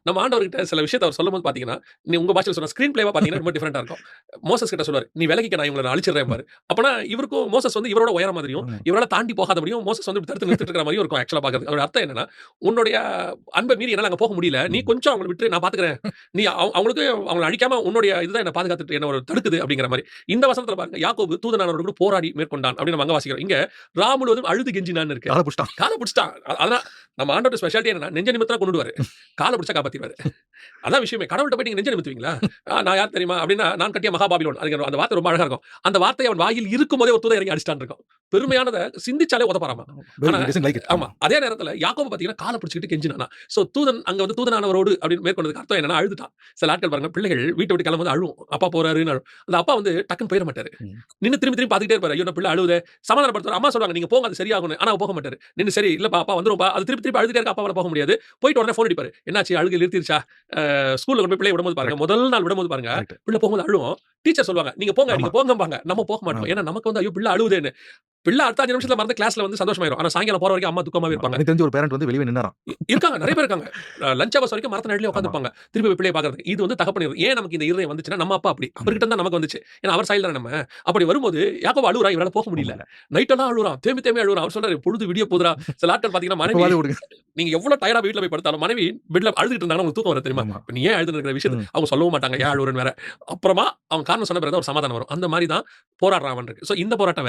நம்ம ஆண்டவர்கிட்ட சில விஷயத்த அவர் சொல்லும்போது பாத்தீங்கன்னா, நீ உங்க பாஷையில சொன்ன ஸ்கிரீன் பிளேவா பாத்தீங்கன்னா ரொம்ப டிஃபரெண்டா இருக்கும். மோசஸ் கிட்ட சொல்லுவாரு, "நீ விலகிக்க நான் இவங்கள அழிச்சிடுறேன் பாரு." அப்பனா இவருக்கும் மோசஸ் வந்து இவரோட உயர மாதிரியும், ஆமா. இவரால தாண்டி போகாதபடியும் மோசஸ் வந்து தடுத்து நிறுத்திட்டு இருக்கிற மாதிரியும் இருக்கும் ஆக்சுவலா பாக்குறதுக்கு. அதோட அர்த்தம் என்னன்னா, உன்னுடைய அன்ப மீறி என்னால அங்க போக முடியல. நீ கொஞ்சம் அவங்கள விட்டுரு நான் பாத்துக்கிறேன். நீ அவங்களுக்கு அவங்கள அழிக்காம உன்னுடைய இதுதான் என்ன பாதுகாத்துட்டு என்ன ஒரு தடுக்குது அப்படிங்கிற மாரி. இந்த வசனத்துல பாருங்க, யாக்கோபு தூதனானவரோடு கூட போராடி மேற்கொண்டான் அப்படின்னு நம்ம அங்க வாசிக்கிறோம். இங்க ரா முழுவதும் அழுது கெஞ்சினான்னு இருக்கு. கால புடிச்சுட்டான். கால புடிச்சுட்டான். அதான் நம்ம ஆண்டவரோட ஸ்பெஷாலிட்டி என்னன்னா, நெஞ்ச நிமிர்த்தினா கொன்னுடுவாரு. கால புடிச்சா காப்பாத்திருவாரு. அதான் விஷயமே. கடவுள்ட்ட போய் நீங்க நெஞ்ச நிமித்துவீங்களா? நான் யார் தெரியுமா? அப்படின்னா, நான் கட்டிய மகாபாபிலோன். அதுங்க அந்த வார்த்தை ரொம்ப அழகா இருக்கும். அந்த வார்த்தை அவன் வாயில் இருக்கும்போதே ஒரு தூதன் இறங்கி அடிச்சிட்டான்னு இருக்கும். பெருமையானத சிந்திச்சாலே உதப்பாராமா. ஆனா He doesn't like it. ஆமா. அதே நேரத்துல யாக்கோபு பாத்தீங்கன்னா, கால பிடிச்சுக்கிட்டு கெஞ்சினானா. சோ தூதன் அங்க வந்து தூதனானவரோடு அப்படின்னு மேற்கொண்டதுக்கு அர்த்தம் என்னன்னா, அழுதுட்டான். சில ஆட்கள் பாருங்க, பிள்ளைகள் வீட்ட விட்டு கிளம்பும்போது அழுவும். அப்பா போறாருன்னு அழுவும். அந்த அப்பா வந்து டக்குன்னு போயிற மாட்டாரு. ம். நின்னு திரும்பி திரும்பி பாத்துக்கிட்டே இருப்பாரு. ஐயோ! நம்ம பிள்ளை அழுவுதே. சமாதானப்படுத்துவாரு. அம்மா சொல்லுவாங்க, "நீங்க போங்க அது சரியாகும்னு." ஆனா அவர் போக மாட்டாரு. நின்னு சரி இல்லப்பா அப்பா வந்துரும்ப்பா. அது திருப்பி திருப்பி அழுதுட்டே இருக்க அப்பாவால போக முடியாது. போயிட்டு உடனே ஃபோன் அடிப்பாரு. என்னாச்சு அழுகை நிறுத்திருச்சா? ஸ்கூல்ல கொண்டு போய் பிள்ளைய விடும்போது பாருங்க, கரெக்ட். முதல் நாள் விடும்போது பாருங்க, கரெக்ட். பிள்ளை போகும்போது அழுவும். டீச்சர் சொல்லுவாங்க, "நீங்க போங்க, ஆமா. நீங்க போங்கம்பாங்க." நம்ம போக மாட்டோம். ஆமா. ஏன்னா நமக்கு வந்து ஐயோ! பிள்ளை அழுவுதேன்னு. பிள்ளை அடுத்த 5 நிமிஷத்துல மறந்து கிளாஸ்ல வந்து சந்தோஷமாயிரும். ஆனா சாயங்காலம் போற வரைக்கும் அம்மா துக்கமாவே ஆமா. இருப்பாங்க. எனக்கு தெரிஞ்ச ஒரு பேரண்ட் வந்து வெளியவே நின்னாராம். இருக்காங்க. நெறைய பேர் இருக்காங்க. லஞ்ச் ஹவர்ஸ் வரைக்கும் மரத்து நிழல்லயே ஆமா. உட்கார்ந்திருப்பாங்க. திருப்பி போய் பிள்ளைய பார்க்கறதுக்கு. இது வந்து தகப்பன் ஏன் நமக்கு இந்த இருதயம் வந்துச்சுன்னா, நம்ம அப்பா அப்படி. அவர்கிட்ட தான் நமக்கு வந்துச்சு. ஏன்னா அவர் சாயல் தானே நம்ம. அப்படி வரும்போது யாக்கோபு அழுவுறான். இவரால போக முடியல. ஆமாங்க. நைட் எல்லாம் அழுவுறான். தேம்பி தேம்பி அழுவுறான். அவர் சொல்றாரு, "பொழுது விடிய போதுடா." சில ஆட்கள் பார்த்தீங்கன்னா, மனைவி இப்பவாது விடுங்க. நீங்க எவ்வளவு டயர்டா வீட்ல போய் படுத்தாலும், மனைவி பெட்ல அழுதுட்டு இருந்தாங்கன்னா உங்களுக்கு தூக்கம் வரும் தெரியுமா? ஆமா. இப்ப நீ ஏன் அழுதுன்னு இருக்கிற விஷயத்த ம். அவங்க சொல்லவும் மாட்டாங்க. ஏன் அழுவுறன்னு வேற. அப்புறமா அவன் காரணம் சொன்ன பிறகு தான் ஒரு சமாதானம் வரும். அந்த மாரி தான் போராடுறான் அவன் இருக்கு. சோ இந்த போராட்டம் வேற.